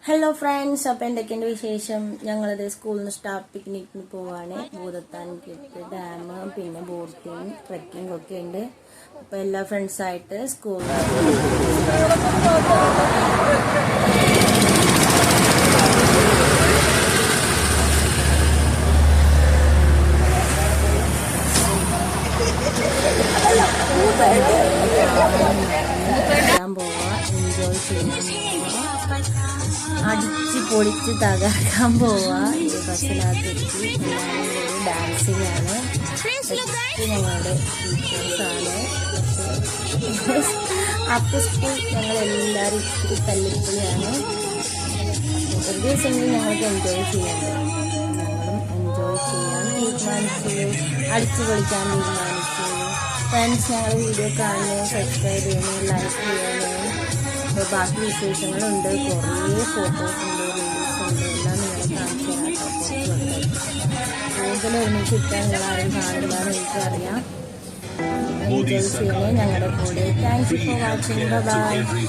Hello friends, അപ്പോൾ എന്തൊക്കെയുണ്ട് വിശേഷം? ഞങ്ങളത് സ്കൂളിൽ നിന്ന് സ്റ്റാഫ് പിക്നിക്കിന് പോവാണ്. ഭൂതത്താൻകെട്ട് ഡാം, പിന്നെ ബോട്ടിങ്, ട്രെക്കിംഗ് ഒക്കെ ഉണ്ട്. അപ്പോൾ എല്ലാ ഫ്രണ്ട്സായിട്ട് സ്കൂളിൽ പോവാ, എൻജോയ് ചെയ്യാൻ പോവാ, അടിച്ച് പൊളിച്ച് തകർക്കാൻ പോവാ. ഈ ബസ്സിനകത്തെത്തി എല്ലാവരും കൂടി ഡാൻസിങ് ആണ്. ഞങ്ങളുടെ ടീച്ചേഴ്സാണ്. ആഫ്റ്റർ സ്കൂൾ ഞങ്ങളെല്ലാവരും ഇത്തിരി തല്ലിപ്പൊളിയാണ്. ഒരു ദിവസമെങ്കിലും ഞങ്ങൾക്ക് എൻജോയ് ചെയ്യണം. ഞങ്ങളും എൻജോയ് ചെയ്യാൻ തീരുമാനിച്ചു, അടിച്ചു പൊളിക്കാൻ തീരുമാനിച്ചു. ഫ്രണ്ട്സ്, ഞങ്ങളുടെ വീഡിയോ കാണുന്നു, സബ്സ്ക്രൈബ് ചെയ്യണം, ലൈക്ക് ചെയ്യണം. അപ്പോൾ ബാക്കി വിശേഷങ്ങളുണ്ട്, കുറേ ഫോട്ടോസ് ഉണ്ട്, റീൽസ് ഉണ്ട്, എല്ലാം നിങ്ങളെ കാണിച്ചു തരാം. കൂടുതൽ ഒരുമിച്ച് ഇട്ടാൽ നിങ്ങളാരും കാണില്ലാന്ന് എനിക്കറിയാം. എൻജോയ് ചെയ്യണേ ഞങ്ങളുടെ കൂടെ. Thank you for watching. By.